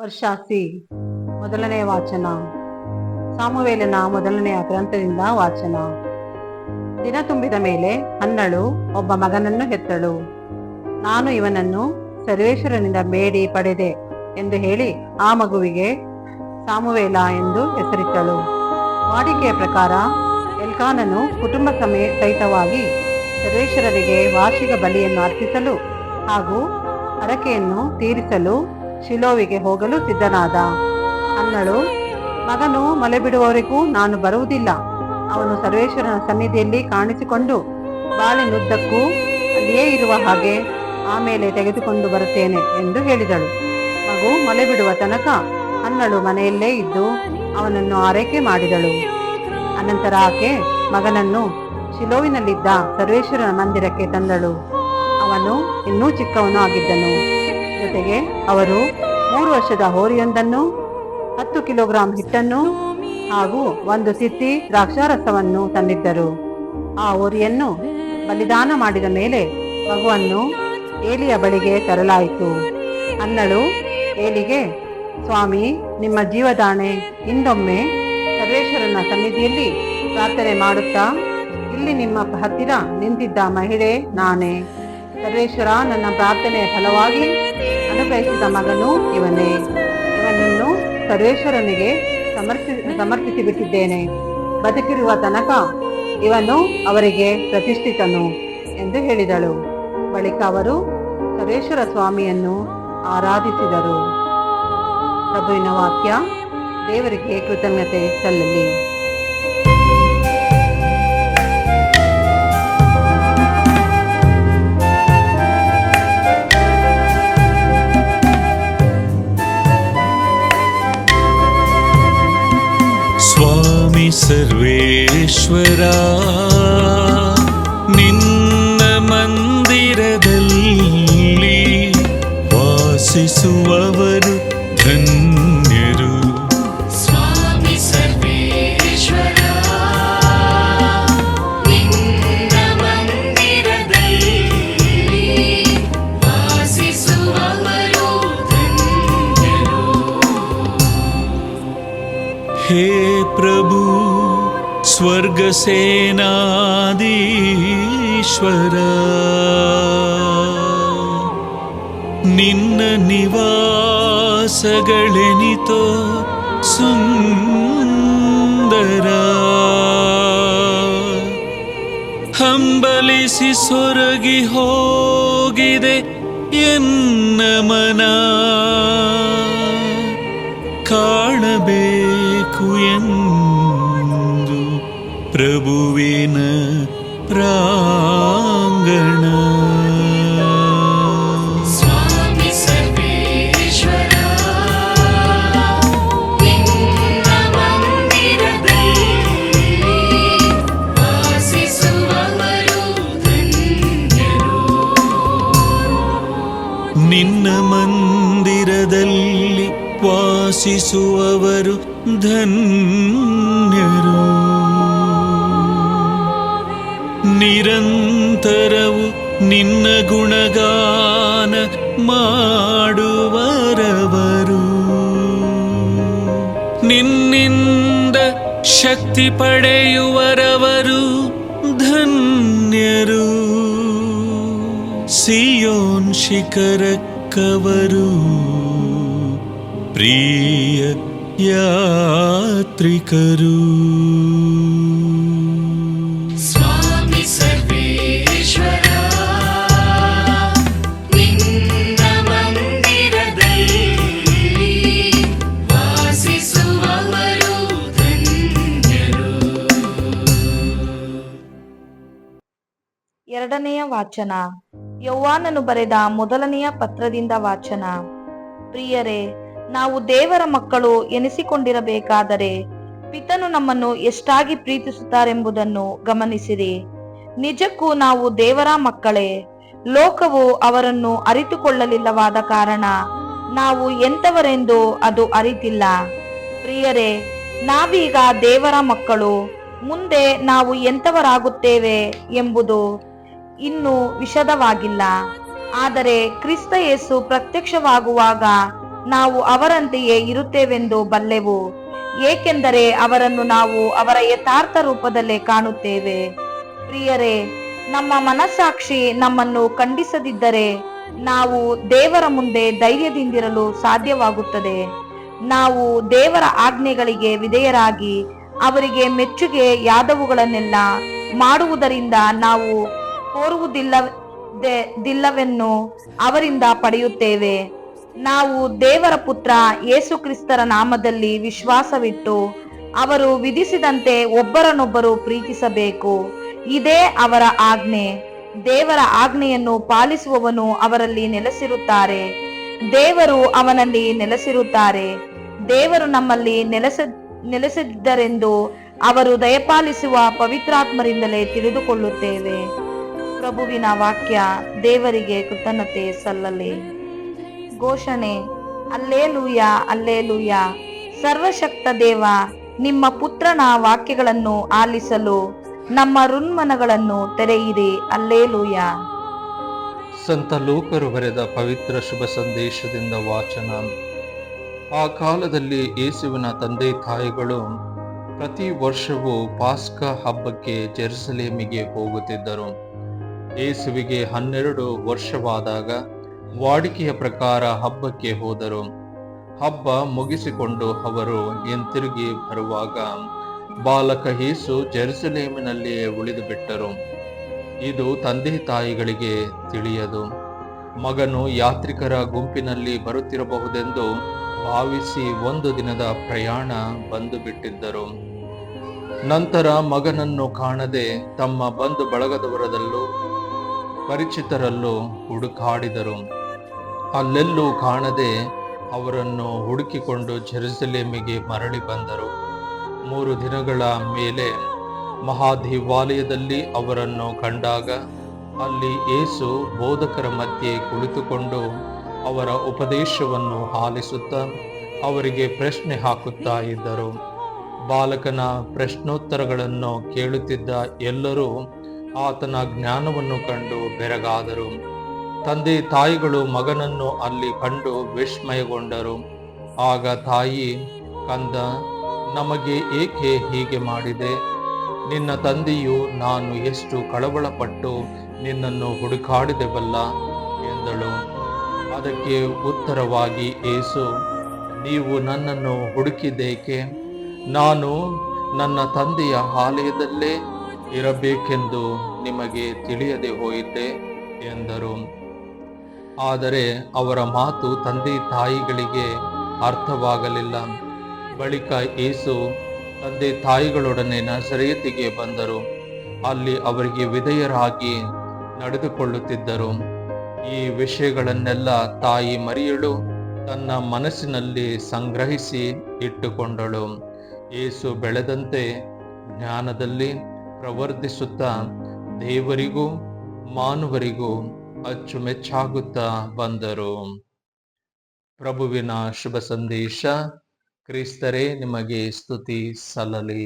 ವರ್ಷಾಸಿ ಮೊದಲನೆಯ ವಾಚನ. ಸಾಮುವೇಲನ ಮೊದಲನೆಯ ಗ್ರಂಥದಿಂದ ವಾಚನ. ದಿನ ತುಂಬಿದ ಮೇಲೆ ಹನ್ನಳು ಒಬ್ಬ ಮಗನನ್ನು ಹೆತ್ತಳು. ನಾನು ಇವನನ್ನು ಸರ್ವೇಶ್ವರನಿಂದ ಬೇಡಿ ಪಡೆದೆ ಎಂದು ಹೇಳಿ ಆ ಮಗುವಿಗೆ ಸಾಮುವೇಲ ಎಂದು ಹೆಸರಿಟ್ಟಳು. ವಾಡಿಕೆಯ ಪ್ರಕಾರ ಎಲ್ಕಾನನು ಕುಟುಂಬ ಸಹಿತವಾಗಿ ಸರ್ವೇಶ್ವರನಿಗೆ ವಾರ್ಷಿಕ ಬಲಿಯನ್ನು ಅರ್ಪಿಸಲು ಹಾಗೂ ಹರಕೆಯನ್ನು ತೀರಿಸಲು ಶಿಲೋವಿಗೆ ಹೋಗಲು ಸಿದ್ಧನಾದ. ಹನ್ನಳು, ಮಗನು ಮಲೆ ಬಿಡುವವರೆಗೂ ನಾನು ಬರುವುದಿಲ್ಲ. ಅವನು ಸರ್ವೇಶ್ವರನ ಸನ್ನಿಧಿಯಲ್ಲಿ ಕಾಣಿಸಿಕೊಂಡು ಬಾಳಿನುದ್ದಕ್ಕೂ ಅಲ್ಲಿಯೇ ಇರುವ ಹಾಗೆ ಆಮೇಲೆ ತೆಗೆದುಕೊಂಡು ಬರುತ್ತೇನೆ ಎಂದು ಹೇಳಿದಳು. ಮಗು ಮಲೆ ಬಿಡುವ ತನಕ ಹನ್ನಳು ಮನೆಯಲ್ಲೇ ಇದ್ದು ಅವನನ್ನು ಆರೈಕೆ ಮಾಡಿದಳು. ಅನಂತರ ಆಕೆ ಮಗನನ್ನು ಶಿಲೋವಿನಲ್ಲಿದ್ದ ಸರ್ವೇಶ್ವರನ ಮಂದಿರಕ್ಕೆ ತಂದಳು. ಅವನು ಇನ್ನೂ ಚಿಕ್ಕವನು ಆಗಿದ್ದನು. ಜೊತೆಗೆ ಅವರು 3 ವರ್ಷದ ಹೋರಿಯೊಂದನ್ನು, 10 ಕಿಲೋಗ್ರಾಂ ಹಿಟ್ಟನ್ನು ಹಾಗೂ 1 ತಿತ್ತಿ ದ್ರಾಕ್ಷಾರಸವನ್ನು ತಂದಿದ್ದರು. ಆ ಹೋರಿಯನ್ನು ಬಲಿದಾನ ಮಾಡಿದ ಮೇಲೆ ಮಗುವನ್ನು ಏಲಿಯ ಬಳಿಗೆ ತರಲಾಯಿತು. ಹನ್ನಳು ಏಲಿಗೆ, ಸ್ವಾಮಿ, ನಿಮ್ಮ ಜೀವದಾಣೆ, ಇಂದೊಮ್ಮೆ ಸರ್ವೇಶ್ವರನ ಸನ್ನಿಧಿಯಲ್ಲಿ ಪ್ರಾರ್ಥನೆ ಮಾಡುತ್ತಾ ಇಲ್ಲಿ ನಿಮ್ಮ ಹತ್ತಿರ ನಿಂತಿದ್ದ ಮಹಿಳೆ ನಾನೇ. ಸರ್ವೇಶ್ವರ ನನ್ನ ಪ್ರಾರ್ಥನೆಯ ಫಲವಾಗಿ ಅನುಗ್ರಹಿಸಿದ ಮಗನು ಇವನೇ. ಇವನನ್ನು ಸರ್ವೇಶ್ವರನಿಗೆ ಸಮರ್ಪಿಸಿ ಬಿಟ್ಟಿದ್ದೇನೆ. ಬದುಕಿರುವ ತನಕ ಇವನು ಅವರಿಗೆ ಪ್ರತಿಷ್ಠಿತನು ಎಂದು ಹೇಳಿದಳು. ಬಳಿಕ ಅವರು ಸರ್ವೇಶ್ವರ ಸ್ವಾಮಿಯನ್ನು ಆರಾಧಿಸಿದರು. ಪ್ರಭುವಿನ ವಾಕ್ಯ. ದೇವರಿಗೆ ಕೃತಜ್ಞತೆ ಸಲ್ಲಲಿ. ಸ್ವಾಮಿ ಸರ್ವೇಶ್ವರ, ನಿನ್ನ ಮಂದಿರದಲ್ಲಿ ವಾಸಿಸುವವರು ಧನ್ಯರು. ಸ್ವಾಮಿ ಸರ್ವೇಶ್ವರ, ನಿನ್ನ ಮಂದಿರದಲ್ಲಿ ವಾಸಿಸುವವರು ಧನ್ಯರು. ಹೇ ಪ್ರಭು ಸ್ವರ್ಗ ಸೇನಾಧೀಶ್ವರ, ನಿನ್ನ ನಿವಾಸಗಳೆನಿತೋ ಸುಂದರ. ಹಂಬಲಿಸಿ ಸೊರಗಿ ಹೋಗಿದೆ ಎನ್ನ ಮನ, ಕಾಣಬೇಕು ಎಂದು ಪ್ರಭುವಿನ ಪ್ರಾಂಗಣ. ಸ್ವಾಮಿ ಸರ್ವೇಶ್ವರ, ನಿನ್ನ ಮಂದಿರದಲ್ಲಿ ವಾಸಿಸುವವರು ಧನ್ಯರು. ನಿನ್ನ ಮಂದಿರದಲ್ಲಿ ವಾಸಿಸುವವರು ಧನ್ಯರು. ನಿರಂತರವು ನಿನ್ನ ಗುಣಗಾನ ಮಾಡುವರವರು. ನಿನ್ನಿಂದ ಶಕ್ತಿ ಪಡೆಯುವರವರು ಧನ್ಯರು. ಸಿಯೋನ್ ಶಿಖರಕ್ಕವರು ಪ್ರಿಯ ಯಾತ್ರಿಕರು. ಸ್ವಾಮಿ ಸರ್ವೇಶ್ವರ, ನಿನ್ನ ಮಂದಿರದಲ್ಲಿ ವಾಸಿಸುವವರು ಧನ್ಯರು. ಎರಡನೆಯ ವಾಚನ. ಯೋವಾನನು ಬರೆದ ಮೊದಲನೆಯ ಪತ್ರದಿಂದ ವಾಚನ. ಪ್ರಿಯರೇ, ನಾವು ದೇವರ ಮಕ್ಕಳು ಎನಿಸಿಕೊಂಡಿರಬೇಕಾದರೆ ಪಿತನು ನಮ್ಮನ್ನು ಎಷ್ಟಾಗಿ ಪ್ರೀತಿಸುತ್ತಾರೆಂಬುದನ್ನು ಗಮನಿಸಿರಿ. ನಿಜಕ್ಕೂ ನಾವು ದೇವರ ಮಕ್ಕಳೇ. ಲೋಕವು ಅವರನ್ನು ಅರಿತುಕೊಳ್ಳಲಿಲ್ಲವಾದ ಕಾರಣ ನಾವು ಎಂಥವರೆಂದು ಅದು ಅರಿತಿಲ್ಲ. ಪ್ರಿಯರೇ, ನಾವೀಗ ದೇವರ ಮಕ್ಕಳು. ಮುಂದೆ ನಾವು ಎಂಥವರಾಗುತ್ತೇವೆ ಎಂಬುದು ಇನ್ನೂ ವಿಶದವಾಗಿಲ್ಲ. ಆದರೆ ಕ್ರಿಸ್ತ ಯೇಸು ಪ್ರತ್ಯಕ್ಷವಾಗುವಾಗ ನಾವು ಅವರಂತೆಯೇ ಇರುತ್ತೇವೆಂದು ಬಲ್ಲೆವು, ಏಕೆಂದರೆ ಅವರನ್ನು ನಾವು ಅವರ ಯಥಾರ್ಥ ರೂಪದಲ್ಲೇ ಕಾಣುತ್ತೇವೆ. ಪ್ರಿಯರೇ, ನಮ್ಮ ಮನಸ್ಸಾಕ್ಷಿ ನಮ್ಮನ್ನು ಖಂಡಿಸದಿದ್ದರೆ ನಾವು ದೇವರ ಮುಂದೆ ಧೈರ್ಯದಿಂದಿರಲು ಸಾಧ್ಯವಾಗುತ್ತದೆ. ನಾವು ದೇವರ ಆಜ್ಞೆಗಳಿಗೆ ವಿಧೇಯರಾಗಿ ಅವರಿಗೆ ಮೆಚ್ಚುಗೆಯಾದವುಗಳನ್ನೆಲ್ಲ ಮಾಡುವುದರಿಂದ ನಾವು ಕೋರುವುದಿಲ್ಲವೆನ್ನು ಅವರಿಂದ ಪಡೆಯುತ್ತೇವೆ. ನಾವು ದೇವರ ಪುತ್ರ ಯೇಸು ಕ್ರಿಸ್ತರ ನಾಮದಲ್ಲಿ ವಿಶ್ವಾಸವಿಟ್ಟು ಅವರು ವಿಧಿಸಿದಂತೆ ಒಬ್ಬರನ್ನೊಬ್ಬರು ಪ್ರೀತಿಸಬೇಕು. ಇದೇ ಅವರ ಆಜ್ಞೆ. ದೇವರ ಆಜ್ಞೆಯನ್ನು ಪಾಲಿಸುವವನು ಅವರಲ್ಲಿ ನೆಲೆಸಿರುತ್ತಾರೆ, ದೇವರು ಅವನಲ್ಲಿ ನೆಲೆಸಿರುತ್ತಾರೆ. ದೇವರು ನಮ್ಮಲ್ಲಿ ನೆಲೆಸಿದ್ದರೆಂದು ಅವರು ದಯಪಾಲಿಸುವ ಪವಿತ್ರಾತ್ಮರಿಂದಲೇ ತಿಳಿದುಕೊಳ್ಳುತ್ತೇವೆ. ಪ್ರಭುವಿನ ವಾಕ್ಯ. ದೇವರಿಗೆ ಕೃತಜ್ಞತೆ ಸಲ್ಲಲಿ. ಘೋಷಣೆ. Alleluia, alleluia. ಸರ್ವಶಕ್ತ ದೇವ, ನಿಮ್ಮ ಪುತ್ರನ ವಾಕ್ಯಗಳನ್ನು ಆಲಿಸಲು ನಮ್ಮ ಹೃನ್ಮನಗಳನ್ನು ತೆರೆಯಿರಿ. ಅಲ್ಲೇಲೂಯ. ಸಂತ ಲೂಕರು ಬರೆದ ಪವಿತ್ರ ಶುಭ ಸಂದೇಶದಿಂದ ವಾಚನ. ಆ ಕಾಲದಲ್ಲಿ ಯೇಸುವಿನ ತಂದೆ ತಾಯಿಗಳು ಪ್ರತಿ ವರ್ಷವೂ ಪಾಸ್ಕ ಹಬ್ಬಕ್ಕೆ ಜೆರುಸಲೇಮಿಗೆ ಹೋಗುತ್ತಿದ್ದರು. ಯೇಸುವಿಗೆ 12 ವರ್ಷವಾದಾಗ ವಾಡಿಕೆಯ ಪ್ರಕಾರ ಹಬ್ಬಕ್ಕೆ ಹೋದರು. ಹಬ್ಬ ಮುಗಿಸಿಕೊಂಡು ಅವರು ಹಿಂತಿರುಗಿ ಬರುವಾಗ ಬಾಲಕ ಯೇಸು ಜೆರುಸಲೇಮಿನಲ್ಲಿಯೇ ಉಳಿದು ಬಿಟ್ಟರು. ಇದು ತಂದೆ ತಾಯಿಗಳಿಗೆ ತಿಳಿಯದು. ಮಗನು ಯಾತ್ರಿಕರ ಗುಂಪಿನಲ್ಲಿ ಬರುತ್ತಿರಬಹುದೆಂದು ಭಾವಿಸಿ 1 ದಿನದ ಪ್ರಯಾಣ ಬಂದು ಬಿಟ್ಟಿದ್ದರು. ನಂತರ ಮಗನನ್ನು ಕಾಣದೆ ತಮ್ಮ ಬಂಧು ಬಳಗದವರಲ್ಲೂ ಪರಿಚಿತರಲ್ಲೂ ಹುಡುಕಾಡಿದರು. ಅಲ್ಲೆಲ್ಲೂ ಕಾಣದೆ ಅವರನ್ನು ಹುಡುಕಿಕೊಂಡು ಜೆರುಸಲೇಮಿಗೆ ಮರಳಿ ಬಂದರು. 3 ದಿನಗಳ ಮೇಲೆ ಮಹಾದೇವಾಲಯದಲ್ಲಿ ಅವರನ್ನು ಕಂಡಾಗ ಅಲ್ಲಿ ಯೇಸು ಬೋಧಕರ ಮಧ್ಯೆ ಕುಳಿತುಕೊಂಡು ಅವರ ಉಪದೇಶವನ್ನು ಆಲಿಸುತ್ತಾ ಅವರಿಗೆ ಪ್ರಶ್ನೆ ಹಾಕುತ್ತಾ ಇದ್ದರು. ಬಾಲಕನ ಪ್ರಶ್ನೋತ್ತರಗಳನ್ನು ಕೇಳುತ್ತಿದ್ದ ಎಲ್ಲರೂ ಆತನ ಜ್ಞಾನವನ್ನು ಕಂಡು ಬೆರಗಾದರು. ತಂದೆ ತಾಯಿಗಳು ಮಗನನ್ನು ಅಲ್ಲಿ ಕಂಡು ವಿಸ್ಮಯಗೊಂಡರು. ಆಗ ತಾಯಿ, ಕಂದ, ನಮಗೆ ಏಕೆ ಹೀಗೆ ಮಾಡಿದೆ? ನಿನ್ನ ತಂದೆಯು ನಾನು ಎಷ್ಟು ಕಳವಳಪಟ್ಟು ನಿನ್ನನ್ನು ಹುಡುಕಾಡಿದೆವಲ್ಲ ಎಂದಳು. ಅದಕ್ಕೆ ಉತ್ತರವಾಗಿ ಯೇಸು, ನೀವು ನನ್ನನ್ನು ಹುಡುಕಿದ್ದೇಕೆ? ನಾನು ನನ್ನ ತಂದೆಯ ಆಲಯದಲ್ಲೇ ಇರಬೇಕೆಂದು ನಿಮಗೆ ತಿಳಿಯದೆ ಹೋಯಿತೆ ಎಂದರು. ಆದರೆ ಅವರ ಮಾತು ತಂದೆ ತಾಯಿಗಳಿಗೆ ಅರ್ಥವಾಗಲಿಲ್ಲ. ಬಳಿಕ ಯೇಸು ತಂದೆ ತಾಯಿಗಳೊಡನೆ ನಜರೇತಿಗೆ ಬಂದರು. ಅಲ್ಲಿ ಅವರಿಗೆ ವಿಧೇಯರಾಗಿ ನಡೆದುಕೊಳ್ಳುತ್ತಿದ್ದರು. ಈ ವಿಷಯಗಳನ್ನೆಲ್ಲ ತಾಯಿ ಮರಿಯಳು ತನ್ನ ಮನಸ್ಸಿನಲ್ಲಿ ಸಂಗ್ರಹಿಸಿ ಇಟ್ಟುಕೊಂಡಳು. ಯೇಸು ಬೆಳೆದಂತೆ ಜ್ಞಾನದಲ್ಲಿ ಪ್ರವರ್ಧಿಸುತ್ತಾ ದೇವರಿಗೂ ಮಾನವರಿಗೂ ಅಚ್ಚುಮೆಚ್ಚಾಗುತ್ತಾ ಬಂದರು. ಪ್ರಭುವಿನ ಶುಭ ಸಂದೇಶ. ಕ್ರಿಸ್ತರೇ, ನಿಮಗೆ ಸ್ತುತಿ ಸಲ್ಲಲಿ.